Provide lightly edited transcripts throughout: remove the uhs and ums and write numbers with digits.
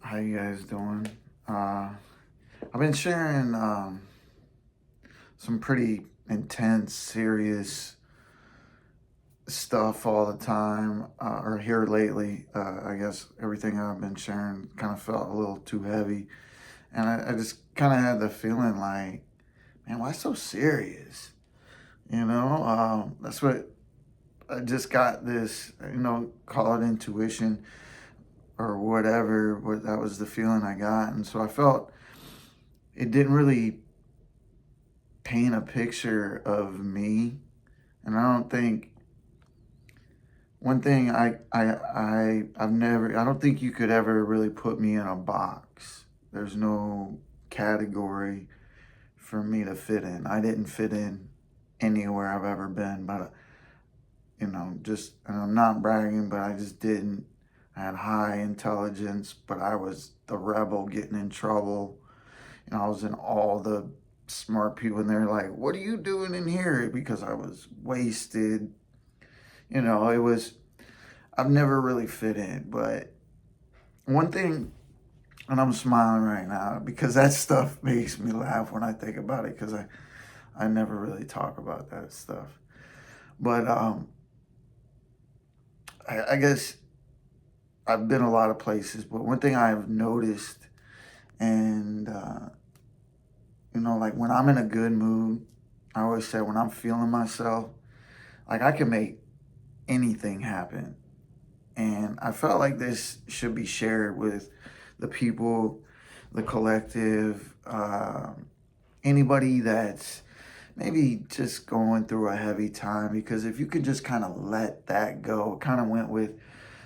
How you guys doing? I've been sharing some pretty intense, serious stuff all the time, or here lately. I guess everything I've been sharing kind of felt a little too heavy, and I just kind of had the feeling like, man, why so serious? That's what I just got this. Call it intuition or whatever. What that was the feeling I got, and so I felt it didn't really paint a picture of me. And I don't think one thing I've never I don't think you could ever really put me in a box. There's no category for me to fit in. I didn't fit in anywhere I've ever been, but just and I'm not bragging, but I just didn't. I had high intelligence, but I was the rebel getting in trouble. I was in all the smart people, and they're like, "What are you doing in here?" Because I was wasted. It was, I've never really fit in. But one thing, and I'm smiling right now because that stuff makes me laugh when I think about it because I never really talk about that stuff. But I guess I've been a lot of places, but one thing I've noticed, and like when I'm in a good mood, I always say when I'm feeling myself, like I can make anything happen. And I felt like this should be shared with the people, the collective, anybody that's maybe just going through a heavy time. Because if you could just kind of let that go, it kind of went with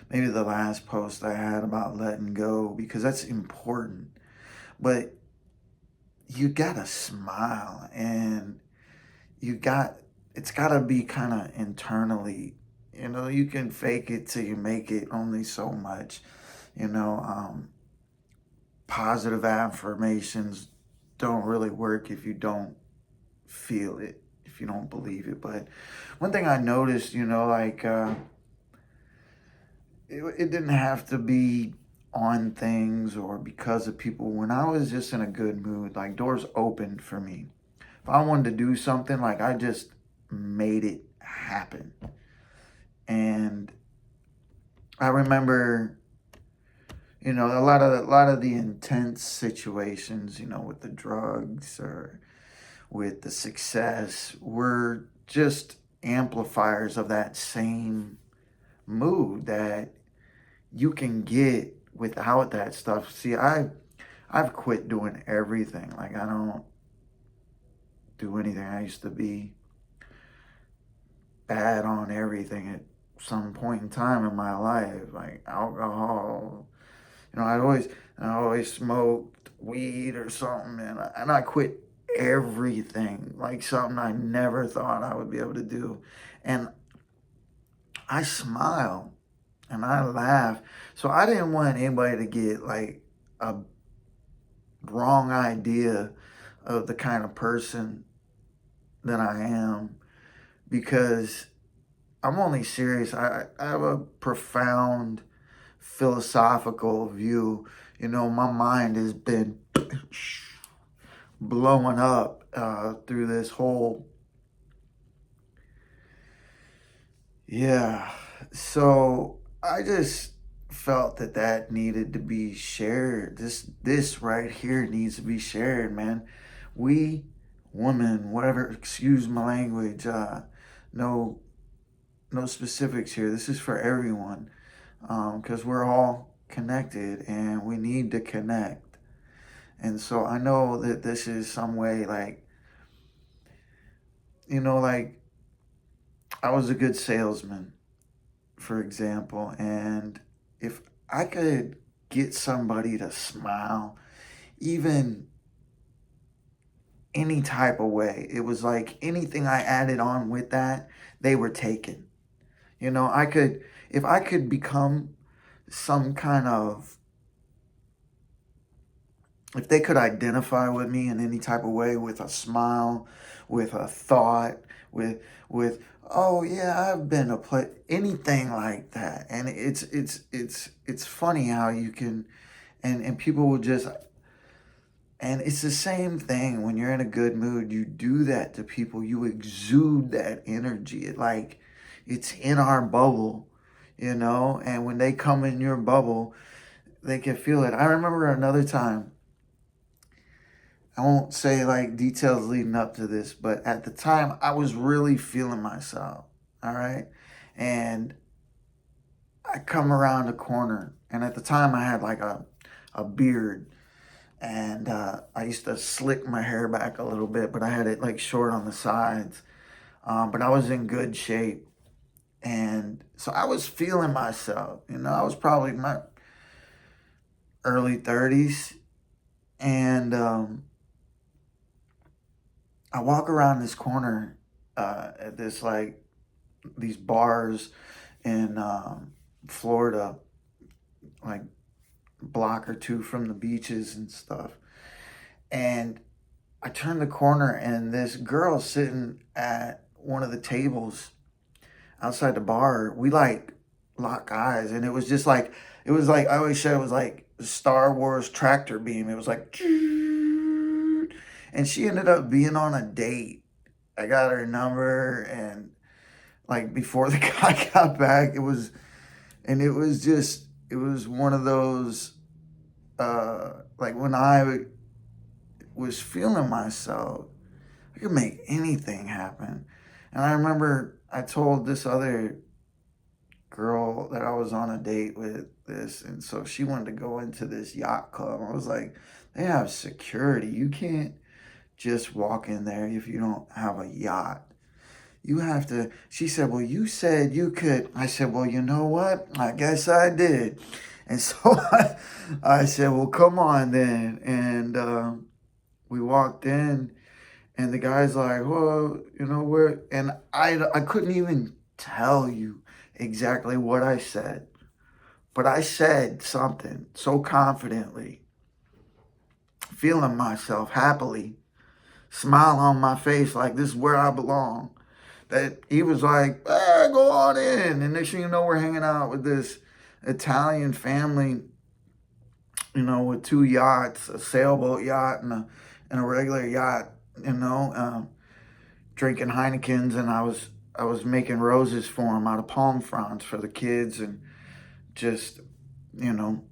maybe the last post I had about letting go, because that's important. But you gotta smile, and you got it's gotta be kind of internally. You can fake it till you make it only so much. you know um, Positive affirmations don't really work if you don't feel it, if you don't believe it. But one thing I noticed, like it didn't have to be on things or because of people. When I was just in a good mood, like doors opened for me. If I wanted to do something, like I just made it happen. And I remember, a lot of the intense situations, with the drugs or with the success, were just amplifiers of that same mood that you can get without that stuff. See, I've quit doing everything. Like I don't do anything. I used to be bad on everything at some point in time in my life, like alcohol. I always smoked weed or something, and I quit everything, like something I never thought I would be able to do. And I smile and I laugh. So I didn't want anybody to get like a wrong idea of the kind of person that I am, because I'm only serious. I have a profound philosophical view. My mind has been blowing up through this whole, yeah. So I just felt that needed to be shared. This right here needs to be shared, man. We, women, whatever. Excuse my language. No, no specifics here. This is for everyone, because we're all connected and we need to connect. And so I know that this is some way, like, like I was a good salesman, for example, and if I could get somebody to smile, even any type of way, it was like anything I added on with that, they were taken. If I could become some kind of, if they could identify with me in any type of way, with a smile, with a thought, with oh yeah, I've been a anything like that. And it's funny how you can and people will just, and it's the same thing when you're in a good mood. You do that to people. You exude that energy. It's in our bubble, and when they come in your bubble, they can feel it. I remember another time, I won't say like details leading up to this, but at the time I was really feeling myself. All right. And I come around the corner, and at the time I had like a beard, and I used to slick my hair back a little bit, but I had it like short on the sides. But I was in good shape. And so I was feeling myself. I was probably in my early 30s. And I walk around this corner at these bars in Florida, like block or two from the beaches and stuff. And I turn the corner, and this girl sitting at one of the tables outside the bar, we like lock eyes, and it was like I always said, it was like Star Wars tractor beam. It was like, and she ended up being on a date. I got her number, and like before the guy got back, it was one of those, like when I was feeling myself, I could make anything happen. And I remember I told this other girl that I was on a date with this, and so she wanted to go into this yacht club. I was like, they have security. You can't just walk in there if you don't have a yacht. You have to. She said, well, you said you could. I said, well, you know what? I guess I did. And so I said, well, come on then. And we walked in, and the guy's like, well, where? And I couldn't even tell you exactly what I said, but I said something so confidently, feeling myself happily, smile on my face like this is where I belong, that he was like, go on in. And next thing you know, we're hanging out with this Italian family, with two yachts, a sailboat yacht and a regular yacht, drinking Heinekens, and I was making roses for them out of palm fronds for the kids, and just, you know,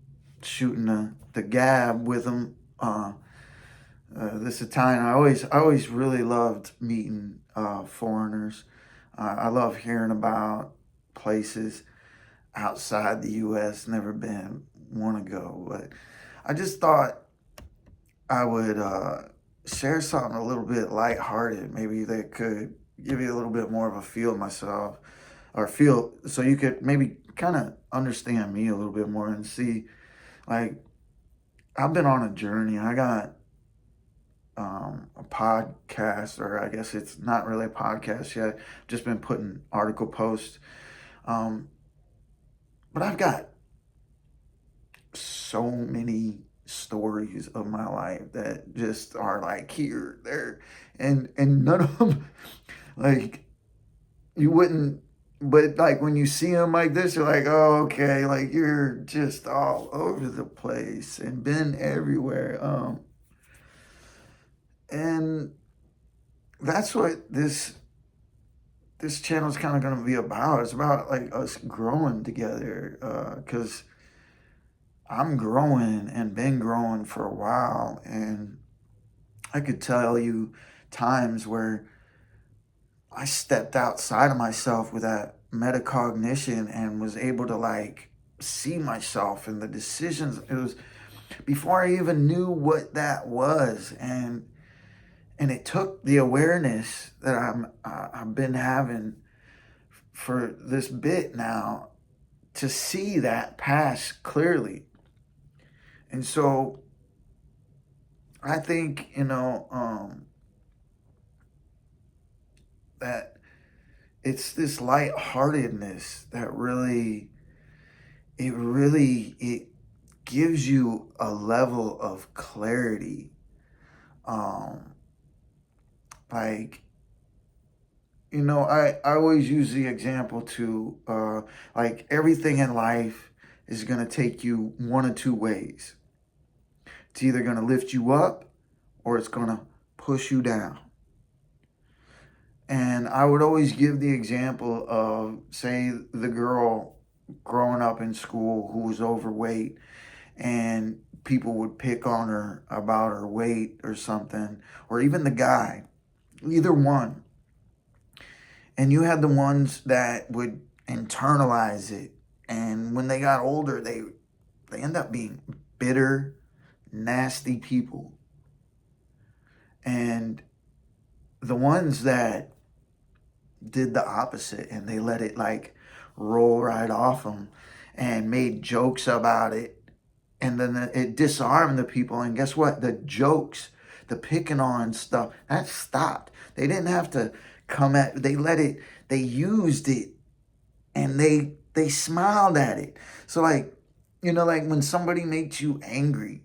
shooting the gab with them. This Italian, I always really loved meeting foreigners. I love hearing about places outside the U.S. Never been, want to go, but I just thought I would share something a little bit lighthearted, maybe that could give you a little bit more of a feel of myself, or feel, so you could maybe kind of understand me a little bit more and see, like, I've been on a journey. I got a podcast, or I guess it's not really a podcast yet. Just been putting article posts. Um, but I've got so many stories of my life that just are like here, there, and none of them, like, you wouldn't, but like when you see them like this, you're like, oh, okay, like you're just all over the place and been everywhere. And that's what this channel is kind of going to be about. It's about like us growing together, because I'm growing and been growing for a while, and I could tell you times where I stepped outside of myself with that metacognition and was able to like see myself and the decisions. It was before I even knew what that was, and it took the awareness that I've been having for this bit now to see that pass clearly. And so I think, that it's this lightheartedness that it gives you a level of clarity. Um, like, I always use the example to, like, everything in life is going to take you one of two ways. It's either going to lift you up or it's going to push you down. And I would always give the example of, say, the girl growing up in school who was overweight, and people would pick on her about her weight or something, or even the guy, either one. And you had the ones that would internalize it. And when they got older, they end up being bitter, nasty people. And the ones that did the opposite and they let it like roll right off them and made jokes about it, and then it disarmed the people. And guess what? The jokes, the picking on stuff, that stopped. They didn't have to come at, they let it, they used it, and they smiled at it. So like, like when somebody makes you angry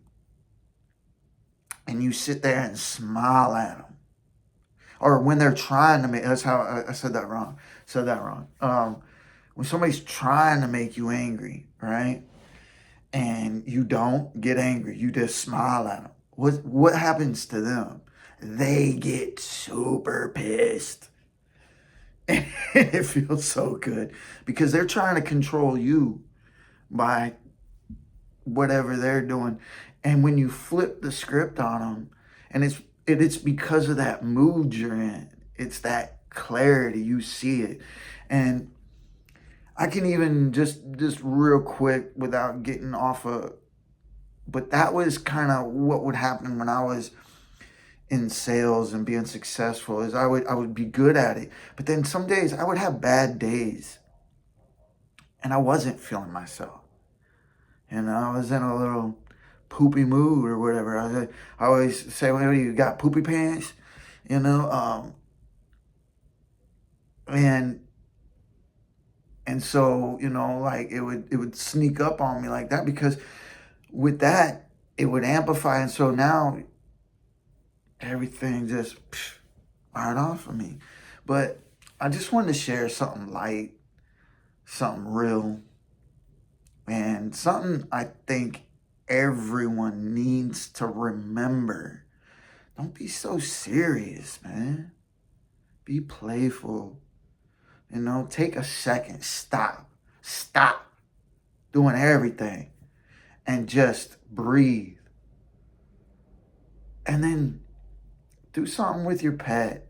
and you sit there and smile at them, or when they're trying to make, that's how I said that wrong. When somebody's trying to make you angry, right? And you don't get angry, you just smile at them. What happens to them? They get super pissed. And it feels so good because they're trying to control you by whatever they're doing. And when you flip the script on them, and it's because of that mood you're in. It's that clarity, you see it. And I can even just real quick without getting off of, but that was kind of what would happen when I was in sales and being successful. Is I would be good at it, but then some days I would have bad days and I wasn't feeling myself. I was in a little poopy mood or whatever. I always say, well, you got poopy pants, and so, like it would sneak up on me like that, because with that, it would amplify. And so now everything just right off of me. But I just wanted to share something light, something real, and something I think everyone needs to remember. Don't be so serious, man. Be playful. Take a second. Stop doing everything and just breathe. And then do something with your pet.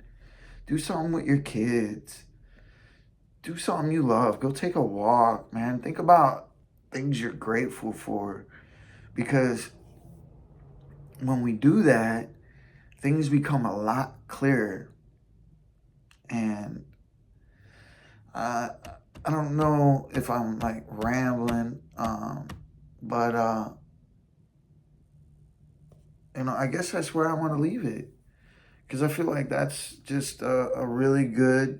Do something with your kids. Do something you love. Go take a walk, man. Think about things you're grateful for. Because when we do that, things become a lot clearer. And I don't know if I'm like rambling, but I guess that's where I want to leave it, because I feel like that's just a really good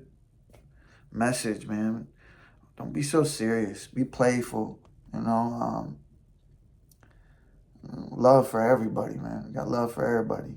message, man. Don't be so serious. Be playful. Love for everybody, man. Got love for everybody.